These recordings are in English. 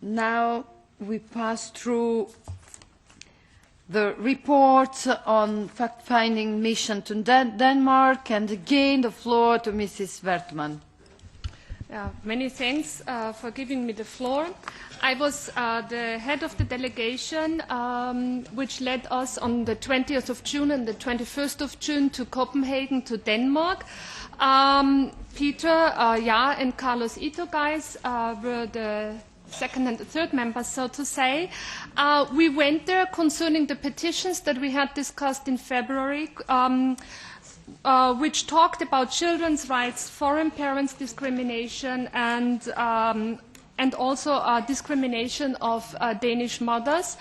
Now we pass through the report on fact-finding mission to Denmark, and again the floor to Mrs. Wertmann. Many thanks for giving me the floor. I was the head of the delegation which led us on the 20th of June and the 21st of June to Copenhagen, to Denmark. Peter, and Carlos Iturgaiz were the second and the third members, so to say. We went there concerning the petitions that we had discussed in February, which talked about children's rights, foreign parents' discrimination, and also discrimination of Danish mothers.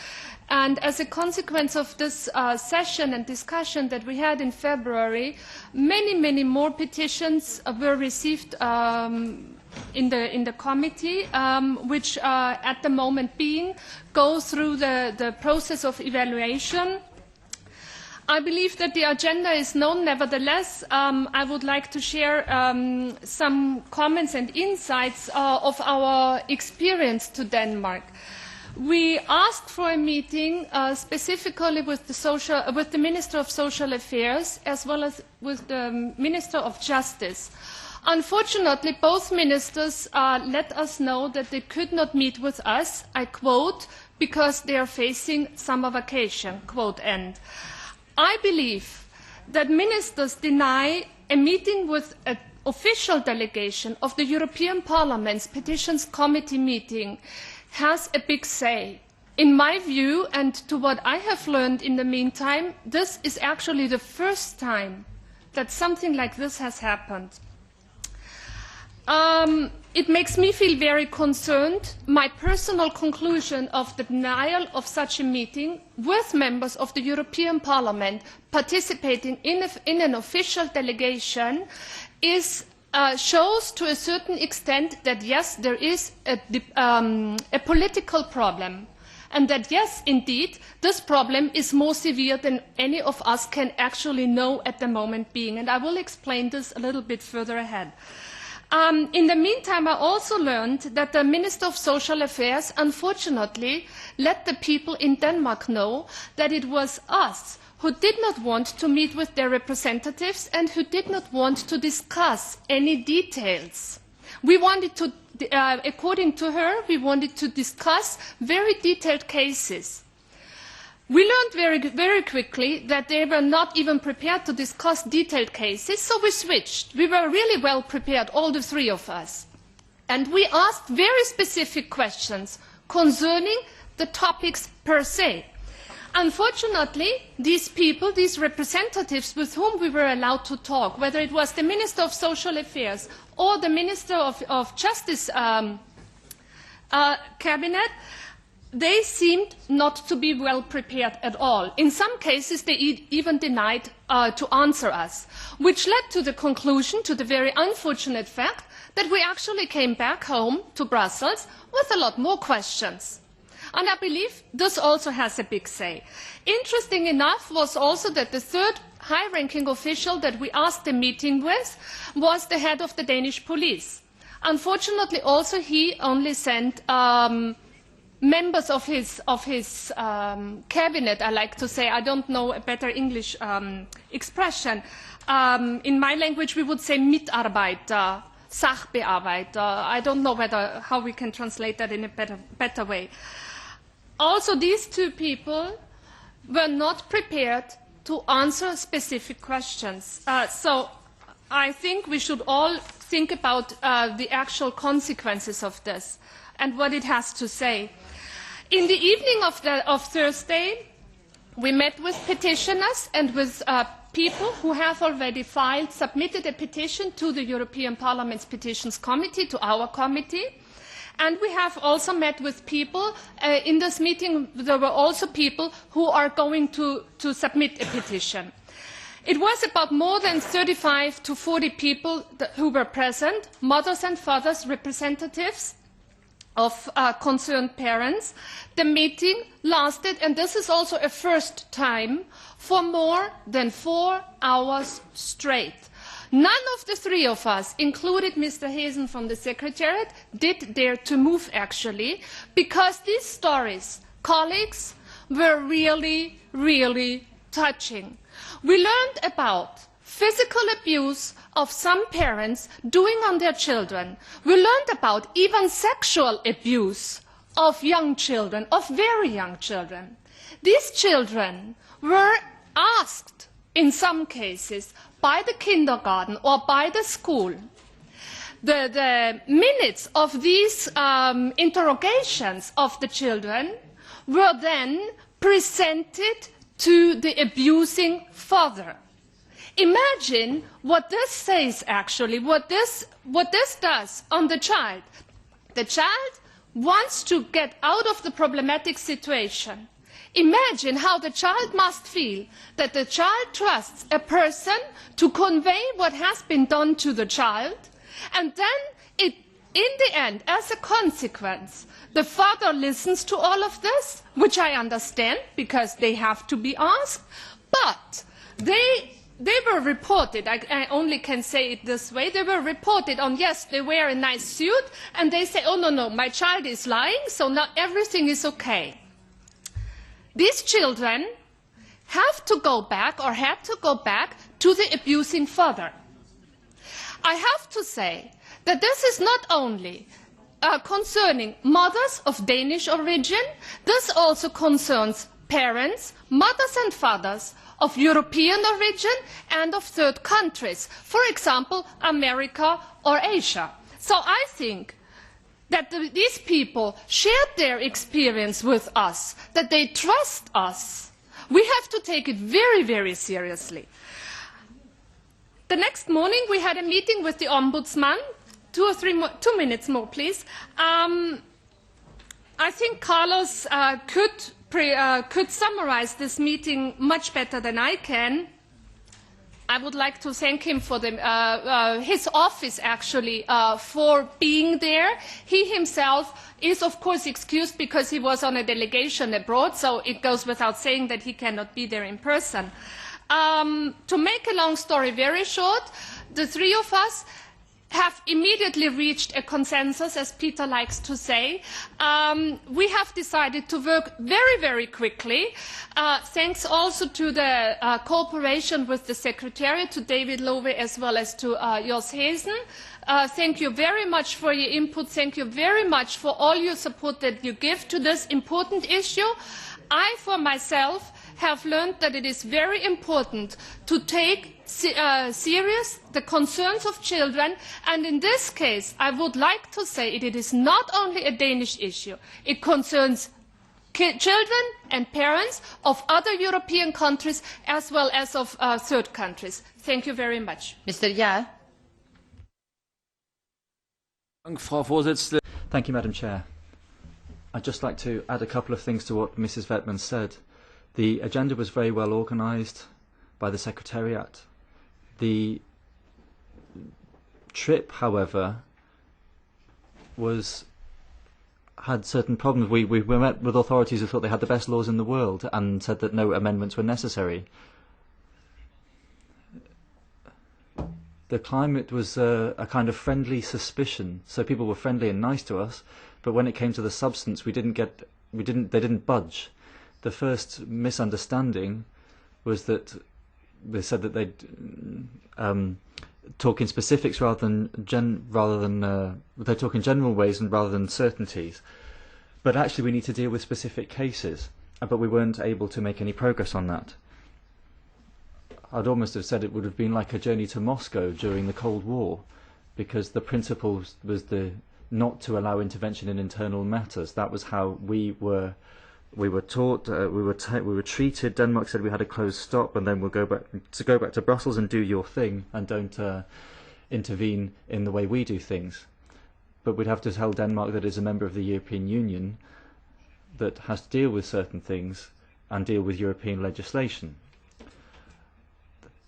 And as a consequence of this session and discussion that we had in February, many more petitions were received in the committee, which at the moment go through the process of evaluation. I believe that the agenda is known. Nevertheless, I would like to share some comments and insights of our experience to Denmark. We asked for a meeting specifically with the Minister of Social Affairs as well as with the Minister of Justice. Unfortunately, both ministers let us know that they could not meet with us, I quote, because they are facing summer vacation, quote end. I believe that ministers deny a meeting with an official delegation of the European Parliament's Petitions Committee meeting has a big say. In my view, and to what I have learned in the meantime, this is actually the first time that something like this has happened. It makes me feel very concerned. My personal conclusion of the denial of such a meeting with members of the European Parliament participating in an official delegation shows to a certain extent that yes, there is a political problem, and that yes, indeed, this problem is more severe than any of us can actually know at the moment being. And I will explain this a little bit further ahead. In the meantime, I also learned that the Minister of Social Affairs, unfortunately, let the people in Denmark know that it was us who did not want to meet with their representatives and who did not want to discuss any details. We wanted to, according to her, we wanted to discuss very detailed cases. We learned very quickly that they were not even prepared to discuss detailed cases, so we switched. We were really well prepared, all the three of us. And we asked very specific questions concerning the topics per se. Unfortunately, these people, these representatives with whom we were allowed to talk, whether it was the Minister of Social Affairs or the Minister of Justice cabinet, they seemed not to be well prepared at all. In some cases, they even denied to answer us, which led to the conclusion, to the very unfortunate fact, that we actually came back home to Brussels with a lot more questions. And I believe this also has a big say. Interesting enough was also that the third high-ranking official that we asked a meeting with was the head of the Danish police. Unfortunately, also he only sent members of his cabinet, I like to say. I don't know a better English expression. In my language, we would say Mitarbeiter, Sachbearbeiter. I don't know how we can translate that in a better way. Also, these two people were not prepared to answer specific questions. So I think we should all think about the actual consequences of this and what it has to say. In the evening of Thursday, we met with petitioners and with people who have already submitted a petition to the European Parliament's Petitions Committee, to our committee. And we have also met with people. In this meeting, there were also people who are going to submit a petition. It was about more than 35 to 40 people who were present, mothers and fathers, representatives of concerned parents. The meeting lasted, and this is also a first time, for more than 4 hours straight. None of the three of us, included Mr. Hazen from the Secretariat, did dare to move actually, because these stories, colleagues, were really, really touching. We learned about physical abuse of some parents doing on their children. We learned about even sexual abuse of young children, of very young children. These children were asked, in some cases, by the kindergarten or by the school. The minutes of these interrogations of the children were then presented to the abusing father. Imagine what this says actually, what this does on the child. The child wants to get out of the problematic situation. Imagine how the child must feel that the child trusts a person to convey what has been done to the child, and then in the end, as a consequence, the father listens to all of this, which I understand because they have to be asked, but they were reported, I only can say it this way, they were reported on, yes, they wear a nice suit, and they say, oh no, my child is lying, so now everything is okay. These children have to go back, or had to go back, to the abusing father. I have to say that this is not only concerning mothers of Danish origin, this also concerns parents, mothers and fathers of European origin and of third countries, for example, America or Asia. So I think that these people shared their experience with us, that they trust us. We have to take it very, very seriously. The next morning we had a meeting with the Ombudsman. 2 minutes more, please. I think Carlos could summarize this meeting much better than I can. I would like to thank him for his office, actually, for being there. He himself is, of course, excused because he was on a delegation abroad, so it goes without saying that he cannot be there in person. To make a long story very short, the three of us have immediately reached a consensus, as Peter likes to say. We have decided to work very, very quickly, thanks also to the cooperation with the Secretariat, to David Lowe as well as to Jos Hazen. Thank you very much for your input. Thank you very much for all your support that you give to this important issue. I, for myself, have learned that it is very important to take serious the concerns of children, and in this case I would like to say it is not only a Danish issue, it concerns children and parents of other European countries as well as of third countries. Thank you very much. Mr. Jahr. Thank you, Madam Chair. I'd just like to add a couple of things to what Mrs. Vetman said. The agenda was very well organised by the Secretariat. The trip, however, had certain problems. We met with authorities who thought they had the best laws in the world and said that no amendments were necessary. The climate was a kind of friendly suspicion, so people were friendly and nice to us, but when it came to the substance, they didn't budge. The first misunderstanding was that they said that they'd talk in specifics rather than they talk in general ways and rather than certainties. But actually, we need to deal with specific cases. But we weren't able to make any progress on that. I'd almost have said it would have been like a journey to Moscow during the Cold War, because the principle was not to allow intervention in internal matters. That was how we were taught, we were treated. Denmark said we had a closed stop, and then we'll go back to Brussels and do your thing, and don't intervene in the way we do things. But we'd have to tell Denmark that it's a member of the European Union that has to deal with certain things and deal with European legislation.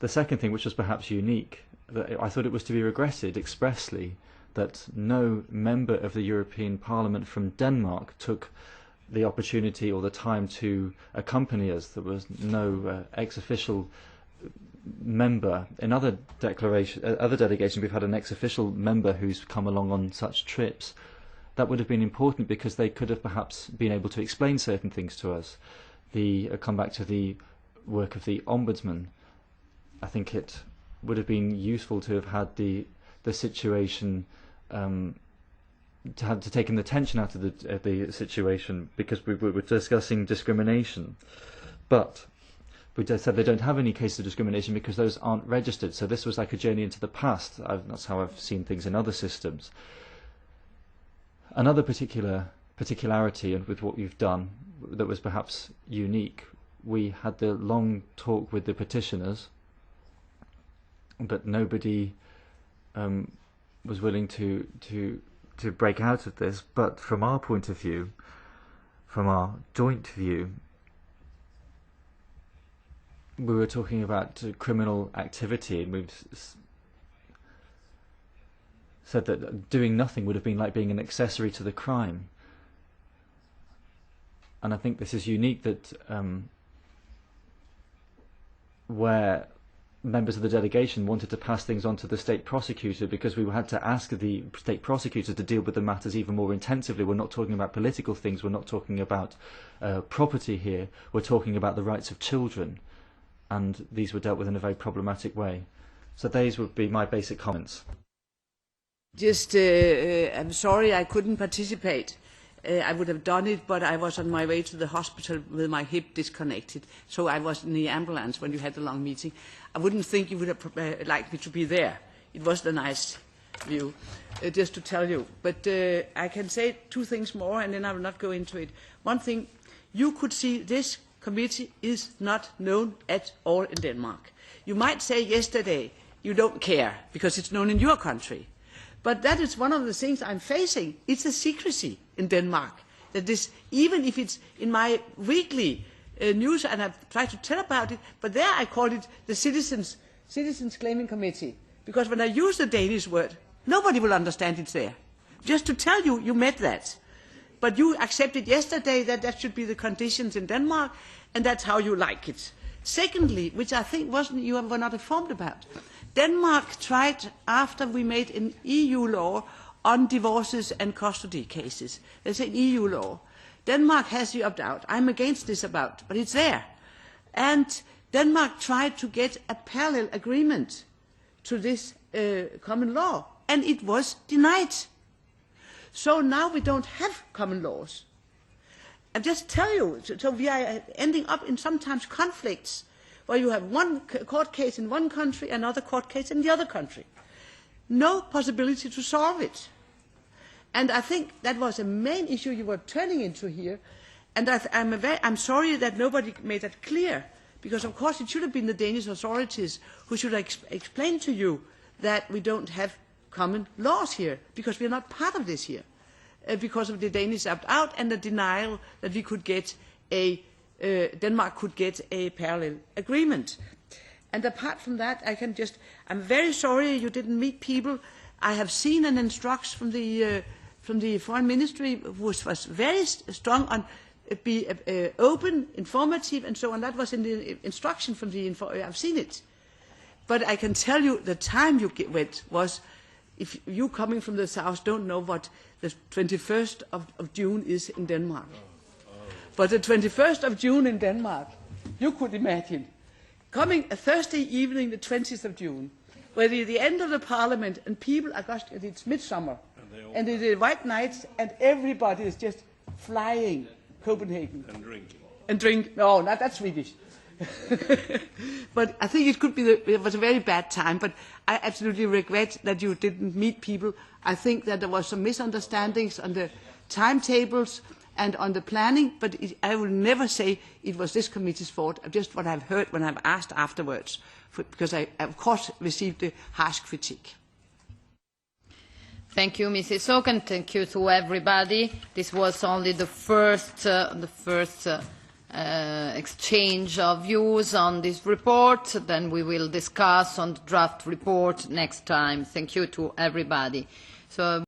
The second thing, which was perhaps unique, that I thought it was to be regretted expressly that no member of the European Parliament from Denmark took the opportunity or the time to accompany us. There was no ex-official member. In other delegations, we've had an ex-official member who's come along on such trips. That would have been important because they could have perhaps been able to explain certain things to us. Come back to the work of the Ombudsman. I think it would have been useful to have had the situation, to taken the tension out of the situation, because we were discussing discrimination. But we just said they don't have any cases of discrimination because those aren't registered. So this was like a journey into the past. That's how I've seen things in other systems. Another particularity, and with what you've done, that was perhaps unique, we had the long talk with the petitioners, but nobody was willing to break out of this. But from our point of view, from our joint view, we were talking about criminal activity, and we've said that doing nothing would have been like being an accessory to the crime. And I think this is unique, that where members of the delegation wanted to pass things on to the state prosecutor, because we had to ask the state prosecutor to deal with the matters even more intensively. We're not talking about political things, we're not talking about property here, we're talking about the rights of children, and these were dealt with in a very problematic way. So these would be my basic comments. Just, I'm sorry I couldn't participate. I would have done it, but I was on my way to the hospital with my hip disconnected, so I was in the ambulance when you had the long meeting. I wouldn't think you would have liked me to be there. It was a nice view, just to tell you. But I can say two things more, and then I will not go into it. One thing, you could see this committee is not known at all in Denmark. You might say yesterday you don't care because it's known in your country. But that is one of the things I'm facing. It's a secrecy in Denmark. That this, even if it's in my weekly news, and I've tried to tell about it, but there I called it the Citizens Claiming Committee. Because when I use the Danish word, nobody will understand it's there. Just to tell you, you met that. But you accepted yesterday that that should be the conditions in Denmark, and that's how you like it. Secondly, which I think you were not informed about, Denmark tried, after we made an EU law on divorces and custody cases, there's an EU law. Denmark has the opt-out. I'm against this opt-out, but it's there. And Denmark tried to get a parallel agreement to this common law, and it was denied. So now we don't have common laws. And just tell you, so we are ending up in sometimes conflicts where you have one court case in one country, another court case in the other country. No possibility to solve it. And I think that was a main issue you were turning into here. And I'm sorry that nobody made that clear, because of course it should have been the Danish authorities who should explain to you that we don't have common laws here, because we are not part of this here, because of the Danish opt-out and the denial that we could get Denmark could get a parallel agreement. And apart from that, I'm very sorry you didn't meet people. I have seen an instruction from the Foreign Ministry, which was very strong on be open, informative, and so on. That was in the instruction from I've seen it. But I can tell you the time you went was, if you coming from the south don't know what the 21st of June is in Denmark. But the 21st of June in Denmark, you could imagine, coming a Thursday evening, the 20th of June, where the end of the parliament, and people are it's midsummer, and it's the white nights, and everybody is just flying Copenhagen. And drinking. And drink, no, not that Swedish. But I think it was a very bad time, but I absolutely regret that you didn't meet people. I think that there was some misunderstandings on the timetables and on the planning, but I will never say it was this committee's fault. Just what I've heard when I've asked afterwards, because I, of course, received the harsh critique. Thank you, Mrs. Hogan. Thank you to everybody. This was only the first exchange of views on this report. Then we will discuss on the draft report next time. Thank you to everybody. So.